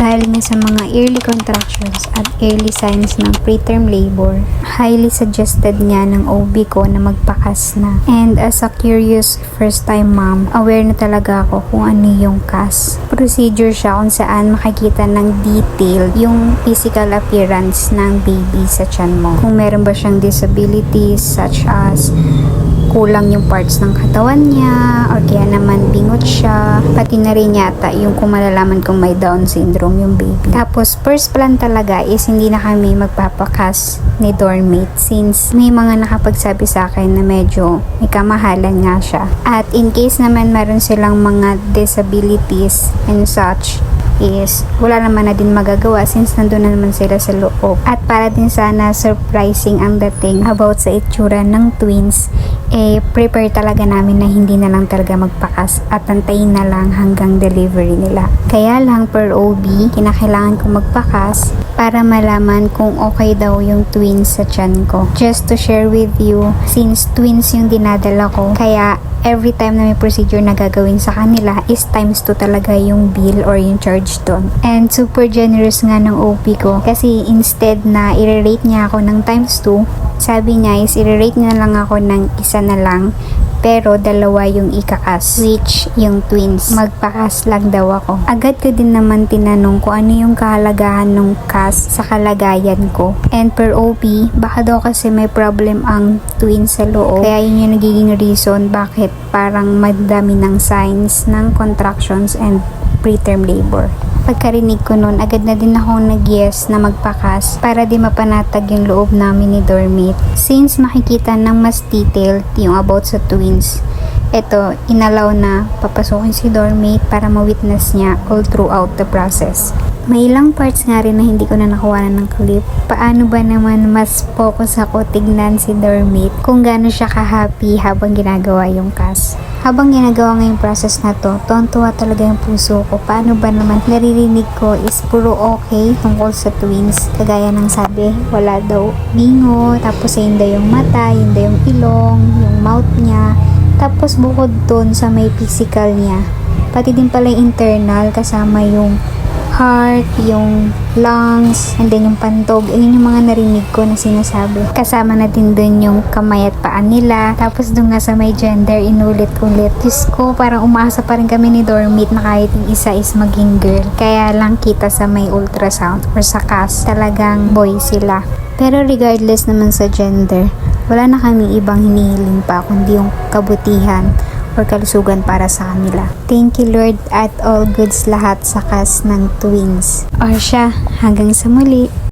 Dahil nga sa mga early contractions at early signs ng preterm labor, highly suggested niya ng OB ko na magpakas na. And as a curious first time mom, aware na talaga ako kung ano yung CAS. Procedure siya kung saan makikita ng detail yung physical appearance ng baby sa tiyan mo. Kung meron ba siyang disabilities such as kulang yung parts ng katawan niya or kaya naman bingot siya, pati na rin yata yung kung malalaman kung may Down syndrome yung baby. Tapos first plan talaga is hindi na kami magpapakas ni dormmate since may mga nakapagsabi sa akin na medyo may kamahalan nga siya. At in case naman meron silang mga disabilities and such, is wala naman na din magagawa since nandun na naman sila sa loob. At para din sana surprising ang dating about sa itsura ng twins, prepare talaga namin na hindi na lang talaga magpakas at antayin na lang hanggang delivery nila. Kaya lang per OB, kinakailangan kong magpakas para malaman kung okay daw yung twins sa tiyan ko. Just to share with you, since twins yung dinadala ko, kaya every time na may procedure na gagawin sa kanila is times 2 talaga yung bill or yung charge doon. And super generous nga ng OP ko kasi instead na i-rate niya ako ng times 2, sabi niya is i-rate niya lang ako ng isa na lang pero dalawa yung ikakas, which yung twins. Magpakas lang daw ako. Agad ko din naman tinanong kung ano yung kahalagahan ng CAS sa kalagayan ko. And per OP, baka daw kasi may problem ang twins sa loob. Kaya yun yung nagiging reason bakit parang madami ng signs ng contractions and preterm labor. Pagkarinig ko nun, agad na din ako nag-yes na magpakas para di mapanatag yung loob namin ni dormmate. Since makikita ng mas detailed yung about sa twins, ito, inalaw na papasukin si dormmate para ma-witness niya all throughout the process. May ilang parts nga rin na hindi ko na nakuhanan ng clip. Paano ba naman mas focus ako tignan si dormmate kung gaano siya ka-happy habang ginagawa yung CAS. Habang ginagawa ngayong process na to, tuwang-tuwa talaga yung puso ko. Paano ba naman naririnig ko is puro okay tungkol sa twins. Kagaya ng sabi, wala daw bingo, tapos yun daw yung mata, yun daw yung ilong, yung mouth niya. Tapos bukod dun sa may physical niya, pati din pala yung internal kasama yung heart, yung lungs, and then yung pantog. Ayun yung mga narinig ko na sinasabi. Kasama na din dun yung kamay at paan nila. Tapos dun nga sa may gender, inulit-ulit. Diyos ko, parang umaasa pa rin kami ni dormmate na kahit yung isa is maging girl. Kaya lang kita sa may ultrasound or sa CAS, talagang boy sila. Pero regardless naman sa gender, wala na kami ibang hinihiling pa kundi yung kabutihan or kalusugan para sa kanila. Thank you Lord at all goods lahat sa CAS ng twins. Or siya, hanggang sa muli.